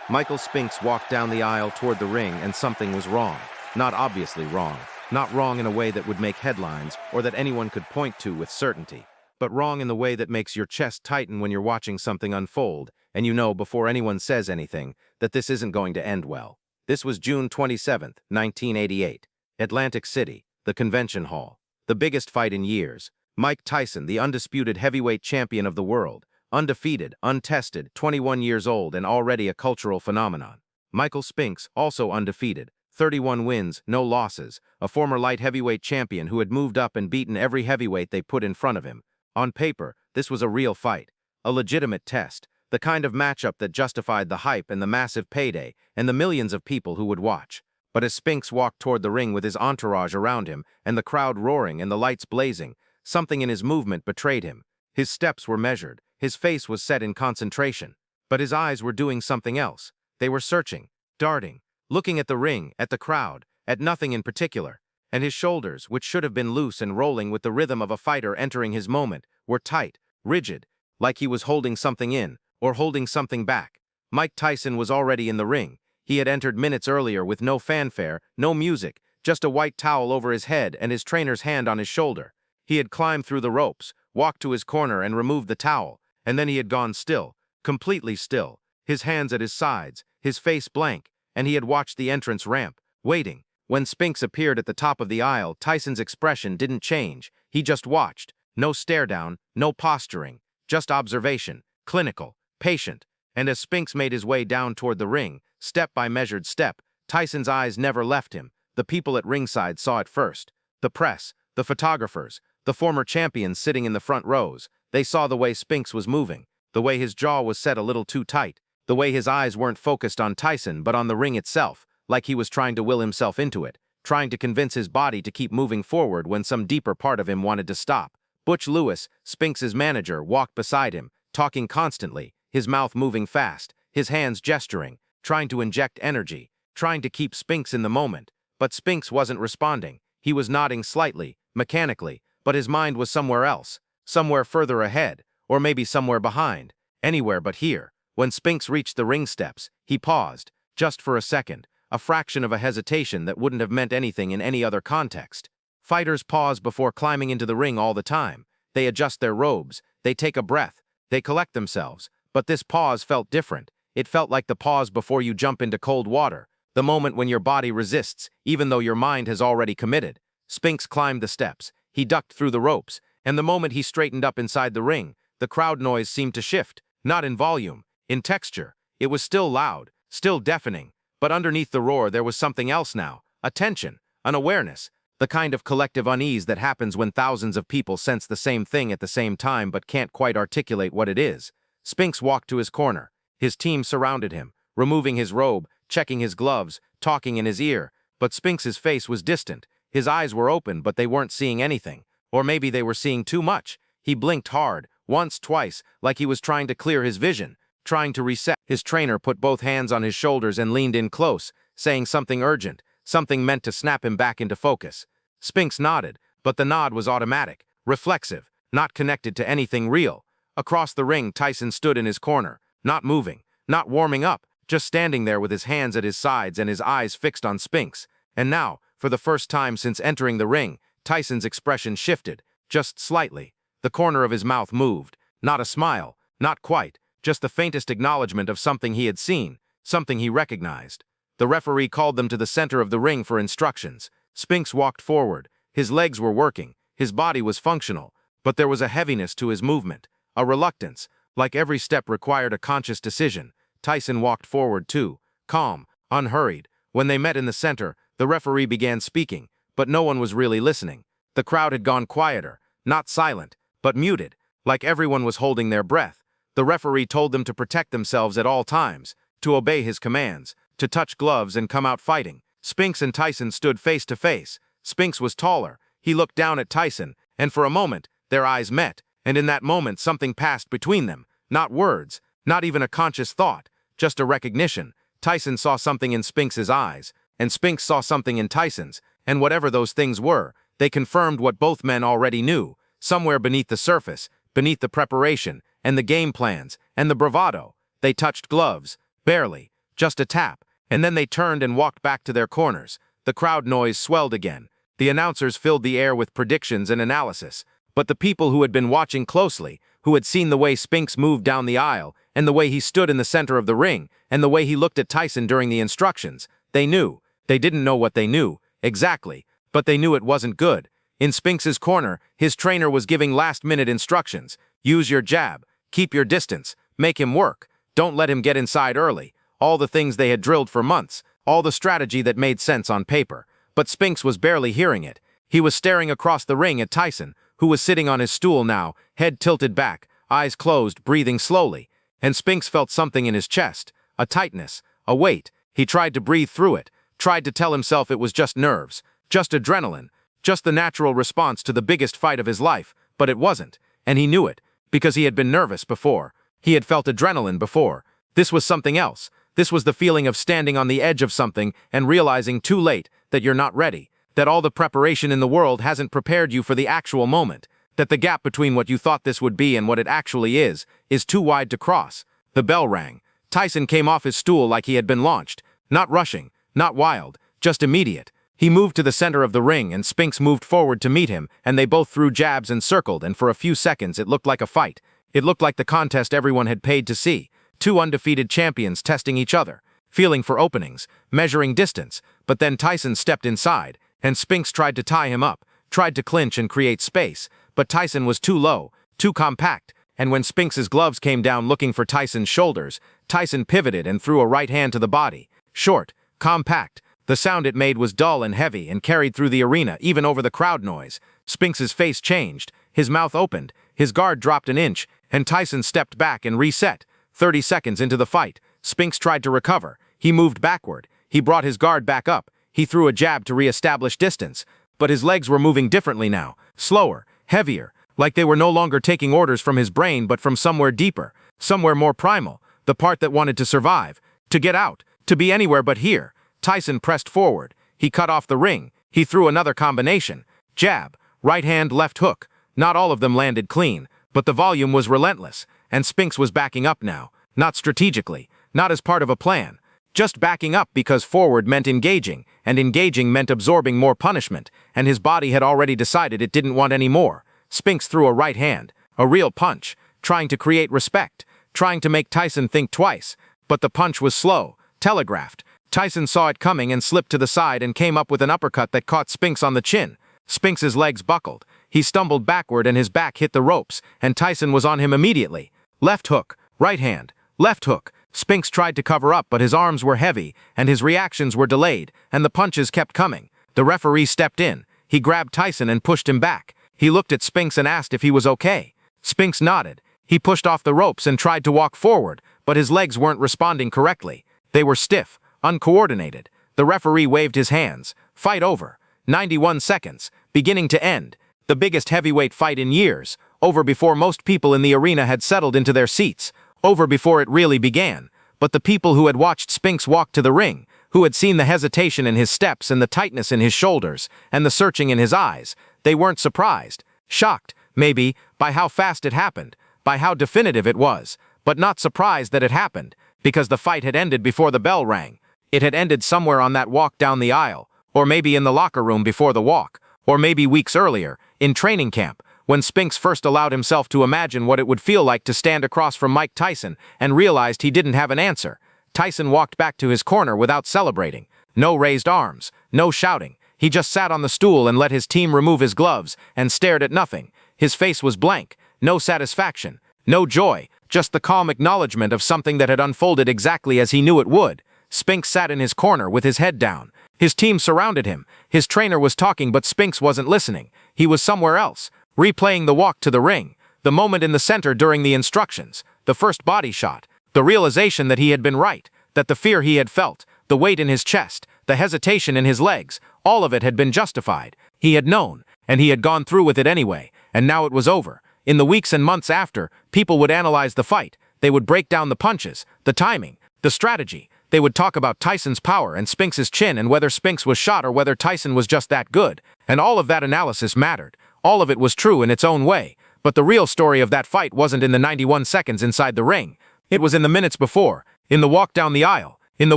Michael Spinks walked down the aisle toward the ring, and something was wrong. Not obviously wrong. Not wrong in a way that would make headlines or that anyone could point to with certainty, but wrong in the way that makes your chest tighten when you're watching something unfold, and you know before anyone says anything that this isn't going to end well. This was June 27, 1988. Atlantic City, the convention hall. The biggest fight in years. Mike Tyson, the undisputed heavyweight champion of the world. Undefeated, untested, 21 years old, and already a cultural phenomenon. Michael Spinks, also undefeated, 31 wins, no losses, a former light heavyweight champion who had moved up and beaten every heavyweight they put in front of him. On paper, this was a real fight, a legitimate test, the kind of matchup that justified the hype and the massive payday and the millions of people who would watch. But as Spinks walked toward the ring with his entourage around him and the crowd roaring and the lights blazing, something in his movement betrayed him. His steps were measured, his face was set in concentration, but his eyes were doing something else. They were searching, darting, looking at the ring, at the crowd, at nothing in particular, and his shoulders, which should have been loose and rolling with the rhythm of a fighter entering his moment, were tight, rigid, like he was holding something in, or holding something back. Mike Tyson was already in the ring. He had entered minutes earlier with no fanfare, no music, just a white towel over his head and his trainer's hand on his shoulder. He had climbed through the ropes, walked to his corner and removed the towel, and then he had gone still, completely still, his hands at his sides, his face blank, and he had watched the entrance ramp, waiting. When Spinks appeared at the top of the aisle, Tyson's expression didn't change. He just watched. No stare down, no posturing, just observation, clinical, patient. And as Spinks made his way down toward the ring, step by measured step, Tyson's eyes never left him. The people at ringside saw it first. The press, the photographers, the former champions sitting in the front rows. They saw the way Spinks was moving, the way his jaw was set a little too tight, the way his eyes weren't focused on Tyson but on the ring itself, like he was trying to will himself into it, trying to convince his body to keep moving forward when some deeper part of him wanted to stop. Butch Lewis, Spinks's manager, walked beside him, talking constantly, his mouth moving fast, his hands gesturing, trying to inject energy, trying to keep Spinks in the moment. But Spinks wasn't responding. He was nodding slightly, mechanically, but his mind was somewhere else, somewhere further ahead, or maybe somewhere behind, anywhere but here. When Spinks reached the ring steps, he paused, just for a second, a fraction of a hesitation that wouldn't have meant anything in any other context. Fighters pause before climbing into the ring all the time. They adjust their robes, they take a breath, they collect themselves, but this pause felt different. It felt like the pause before you jump into cold water, the moment when your body resists, even though your mind has already committed. Spinks climbed the steps, he ducked through the ropes, and the moment he straightened up inside the ring, the crowd noise seemed to shift, not in volume, in texture. It was still loud, still deafening, but underneath the roar there was something else now, a tension, an awareness, the kind of collective unease that happens when thousands of people sense the same thing at the same time but can't quite articulate what it is. Spinks walked to his corner. His team surrounded him, removing his robe, checking his gloves, talking in his ear, but Spinks's face was distant. His eyes were open, but they weren't seeing anything. Or maybe they were seeing too much. He blinked hard, once, twice, like he was trying to clear his vision, trying to reset. His trainer put both hands on his shoulders and leaned in close, saying something urgent, something meant to snap him back into focus. Spinks nodded, but the nod was automatic, reflexive, not connected to anything real. Across the ring, Tyson stood in his corner, not moving, not warming up, just standing there with his hands at his sides and his eyes fixed on Spinks. And now, for the first time since entering the ring, Tyson's expression shifted, just slightly. The corner of his mouth moved. Not a smile, not quite, just the faintest acknowledgement of something he had seen, something he recognized. The referee called them to the center of the ring for instructions. Spinks walked forward. His legs were working, his body was functional, but there was a heaviness to his movement, a reluctance, like every step required a conscious decision. Tyson walked forward too, calm, unhurried. When they met in the center, the referee began speaking, but no one was really listening. The crowd had gone quieter, not silent, but muted, like everyone was holding their breath. The referee told them to protect themselves at all times, to obey his commands, to touch gloves and come out fighting. Spinks and Tyson stood face to face. Spinks was taller. He looked down at Tyson, and for a moment, their eyes met, and in that moment something passed between them. Not words, not even a conscious thought, just a recognition. Tyson saw something in Spinks's eyes, and Spinks saw something in Tyson's, and whatever those things were, they confirmed what both men already knew. Somewhere beneath the surface, beneath the preparation, and the game plans, and the bravado, they touched gloves, barely, just a tap, and then they turned and walked back to their corners. The crowd noise swelled again. The announcers filled the air with predictions and analysis. But the people who had been watching closely, who had seen the way Spinks moved down the aisle, and the way he stood in the center of the ring, and the way he looked at Tyson during the instructions, they knew. They didn't know what they knew, exactly, but they knew it wasn't good. In Spinks's corner, his trainer was giving last-minute instructions. Use your jab, keep your distance, make him work, don't let him get inside early. All the things they had drilled for months, all the strategy that made sense on paper. But Spinks was barely hearing it. He was staring across the ring at Tyson, who was sitting on his stool now, head tilted back, eyes closed, breathing slowly. And Spinks felt something in his chest, a tightness, a weight. He tried to breathe through it, tried to tell himself it was just nerves, just adrenaline, just the natural response to the biggest fight of his life, but it wasn't, and he knew it, because he had been nervous before. He had felt adrenaline before. This was something else. This was the feeling of standing on the edge of something and realizing too late that you're not ready, that all the preparation in the world hasn't prepared you for the actual moment, that the gap between what you thought this would be and what it actually is too wide to cross. The bell rang. Tyson came off his stool like he had been launched, not rushing, not wild, just immediate. He moved to the center of the ring and Spinks moved forward to meet him, and they both threw jabs and circled, and for a few seconds it looked like a fight. It looked like the contest everyone had paid to see. Two undefeated champions testing each other, feeling for openings, measuring distance, but then Tyson stepped inside, and Spinks tried to tie him up, tried to clinch and create space, but Tyson was too low, too compact, and when Spinks's gloves came down looking for Tyson's shoulders, Tyson pivoted and threw a right hand to the body. Short, compact. The sound it made was dull and heavy and carried through the arena, even over the crowd noise. Spinks's face changed, his mouth opened, his guard dropped an inch, and Tyson stepped back and reset. 30 seconds into the fight, Spinks tried to recover. He moved backward. He brought his guard back up. He threw a jab to re-establish distance. But his legs were moving differently now, slower, heavier, like they were no longer taking orders from his brain but from somewhere deeper, somewhere more primal, the part that wanted to survive, to get out, to be anywhere but here. Tyson pressed forward. He cut off the ring. He threw another combination. Jab, right hand, left hook. Not all of them landed clean, but the volume was relentless, and Spinks was backing up now, not strategically, not as part of a plan, just backing up because forward meant engaging, and engaging meant absorbing more punishment, and his body had already decided it didn't want any more. Spinks threw a right hand, a real punch, trying to create respect, trying to make Tyson think twice, but the punch was slow, telegraphed. Tyson saw it coming and slipped to the side and came up with an uppercut that caught Spinks on the chin. Spinks's legs buckled. He stumbled backward and his back hit the ropes, and Tyson was on him immediately. Left hook, right hand, left hook. Spinks tried to cover up, but his arms were heavy, and his reactions were delayed, and the punches kept coming. The referee stepped in. He grabbed Tyson and pushed him back. He looked at Spinks and asked if he was okay. Spinks nodded. He pushed off the ropes and tried to walk forward, but his legs weren't responding correctly. They were stiff, uncoordinated. The referee waved his hands. Fight over. 91 seconds, beginning to end. The biggest heavyweight fight in years. Over before most people in the arena had settled into their seats. Over before it really began. But the people who had watched Spinks walk to the ring, who had seen the hesitation in his steps and the tightness in his shoulders, and the searching in his eyes, they weren't surprised. Shocked, maybe, by how fast it happened, by how definitive it was, but not surprised that it happened, because the fight had ended before the bell rang. It had ended somewhere on that walk down the aisle, or maybe in the locker room before the walk, or maybe weeks earlier, in training camp, when Spinks first allowed himself to imagine what it would feel like to stand across from Mike Tyson and realized he didn't have an answer. Tyson walked back to his corner without celebrating. No raised arms, no shouting. He just sat on the stool and let his team remove his gloves and stared at nothing. His face was blank, no satisfaction, no joy, just the calm acknowledgement of something that had unfolded exactly as he knew it would. Spinks sat in his corner with his head down. His team surrounded him. His trainer was talking, but Spinks wasn't listening. He was somewhere else, replaying the walk to the ring, the moment in the center during the instructions, the first body shot, the realization that he had been right, that the fear he had felt, the weight in his chest, the hesitation in his legs, all of it had been justified. He had known, and he had gone through with it anyway, and now it was over. In the weeks and months after, people would analyze the fight. They would break down the punches, the timing, the strategy. They would talk about Tyson's power and Spinks's chin and whether Spinks was shot or whether Tyson was just that good. And all of that analysis mattered. All of it was true in its own way. But the real story of that fight wasn't in the 91 seconds inside the ring. It was in the minutes before, in the walk down the aisle, In the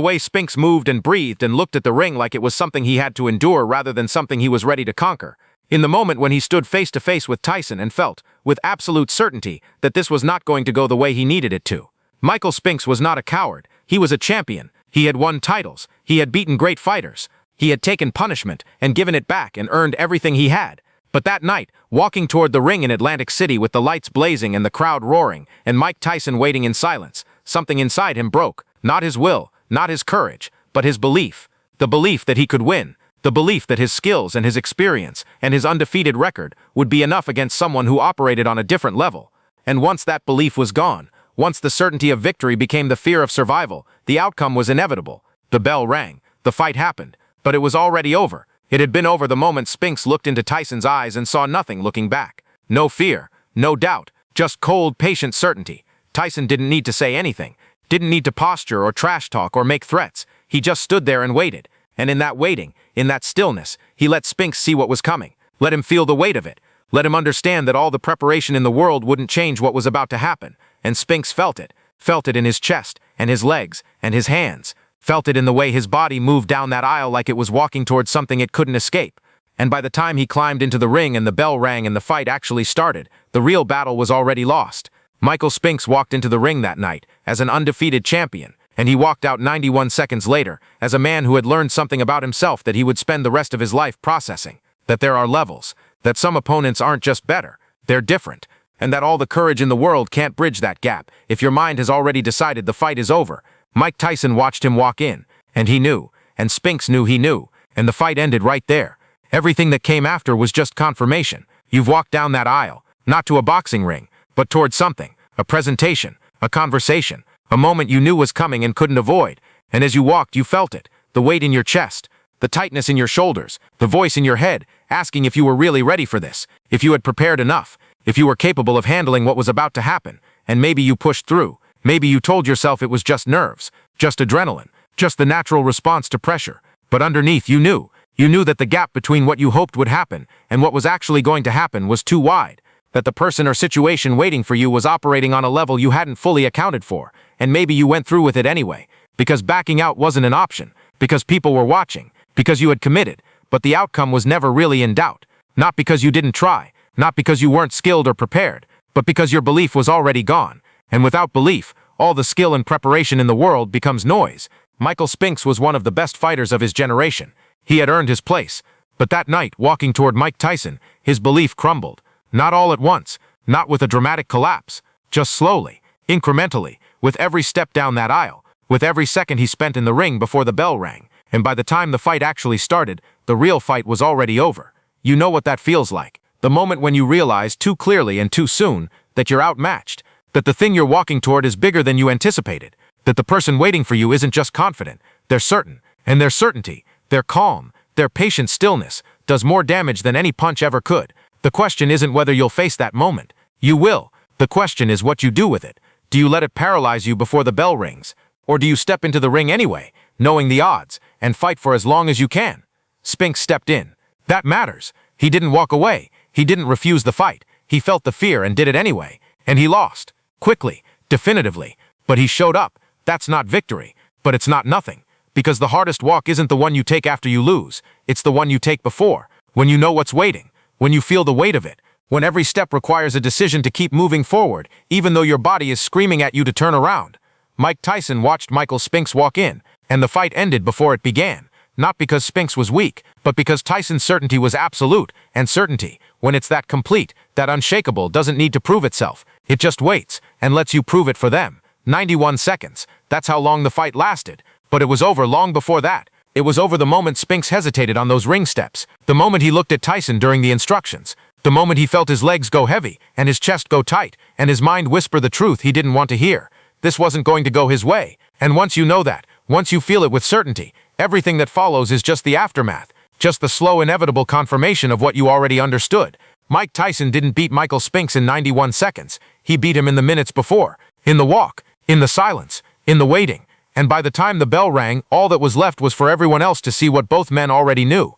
way Spinks moved and breathed and looked at the ring like it was something he had to endure rather than something he was ready to conquer. In the moment when he stood face to face with Tyson and felt, with absolute certainty, that this was not going to go the way he needed it to. Michael Spinks was not a coward. He was a champion. He had won titles. He had beaten great fighters. He had taken punishment and given it back and earned everything he had. But that night, walking toward the ring in Atlantic City with the lights blazing and the crowd roaring, and Mike Tyson waiting in silence, something inside him broke. Not his will, not his courage, but his belief. The belief that he could win. The belief that his skills and his experience and his undefeated record would be enough against someone who operated on a different level. And once that belief was gone, once the certainty of victory became the fear of survival, the outcome was inevitable. The bell rang. The fight happened. But it was already over. It had been over the moment Spinks looked into Tyson's eyes and saw nothing looking back. No fear, no doubt, just cold, patient certainty. Tyson didn't need to say anything, didn't need to posture or trash talk or make threats. He just stood there and waited. And in that waiting, in that stillness, he let Spinks see what was coming. Let him feel the weight of it. Let him understand that all the preparation in the world wouldn't change what was about to happen. And Spinks felt it in his chest, and his legs, and his hands. Felt it in the way his body moved down that aisle like it was walking towards something it couldn't escape. And by the time he climbed into the ring and the bell rang and the fight actually started, the real battle was already lost. Michael Spinks walked into the ring that night as an undefeated champion, and he walked out 91 seconds later as a man who had learned something about himself that he would spend the rest of his life processing. That there are levels, that some opponents aren't just better, they're different, and that all the courage in the world can't bridge that gap if your mind has already decided the fight is over. Mike Tyson watched him walk in, and he knew, and Spinks knew he knew, and the fight ended right there. Everything that came after was just confirmation. You've walked down that aisle, not to a boxing ring, but towards something, a presentation, a conversation, a moment you knew was coming and couldn't avoid. And as you walked, you felt it, the weight in your chest, the tightness in your shoulders, the voice in your head, asking if you were really ready for this, if you had prepared enough, if you were capable of handling what was about to happen. And maybe you pushed through. Maybe you told yourself it was just nerves, just adrenaline, just the natural response to pressure. But underneath, you knew that the gap between what you hoped would happen and what was actually going to happen was too wide, that the person or situation waiting for you was operating on a level you hadn't fully accounted for, and maybe you went through with it anyway, because backing out wasn't an option, because people were watching, because you had committed, but the outcome was never really in doubt, not because you didn't try, not because you weren't skilled or prepared, but because your belief was already gone. And without belief, all the skill and preparation in the world becomes noise. Michael Spinks was one of the best fighters of his generation. He had earned his place. But that night, walking toward Mike Tyson, his belief crumbled. Not all at once, not with a dramatic collapse, just slowly, incrementally, with every step down that aisle, with every second he spent in the ring before the bell rang. And by the time the fight actually started, the real fight was already over. You know what that feels like. The moment when you realize too clearly and too soon that you're outmatched, that the thing you're walking toward is bigger than you anticipated, that the person waiting for you isn't just confident, they're certain, and their certainty, their calm, their patient stillness, does more damage than any punch ever could. The question isn't whether you'll face that moment. You will. The question is what you do with it. Do you let it paralyze you before the bell rings? Or do you step into the ring anyway, knowing the odds, and fight for as long as you can? Spinks stepped in. That matters. He didn't walk away. He didn't refuse the fight. He felt the fear and did it anyway. And he lost. Quickly, definitively, but he showed up. That's not victory, but it's not nothing, because the hardest walk isn't the one you take after you lose, it's the one you take before, when you know what's waiting, when you feel the weight of it, when every step requires a decision to keep moving forward, even though your body is screaming at you to turn around. Mike Tyson watched Michael Spinks walk in, and the fight ended before it began, not because Spinks was weak, but because Tyson's certainty was absolute, and certainty, when it's that complete, that unshakable, doesn't need to prove itself. It just waits, and lets you prove it for them. 91 seconds. That's how long the fight lasted. But it was over long before that. It was over the moment Spinks hesitated on those ring steps. The moment he looked at Tyson during the instructions. The moment he felt his legs go heavy, and his chest go tight, and his mind whisper the truth he didn't want to hear. This wasn't going to go his way. And once you know that, once you feel it with certainty, everything that follows is just the aftermath. Just the slow, inevitable confirmation of what you already understood. Mike Tyson didn't beat Michael Spinks in 91 seconds. He beat him in the minutes before. In the walk. In the silence. In the waiting. And by the time the bell rang, all that was left was for everyone else to see what both men already knew.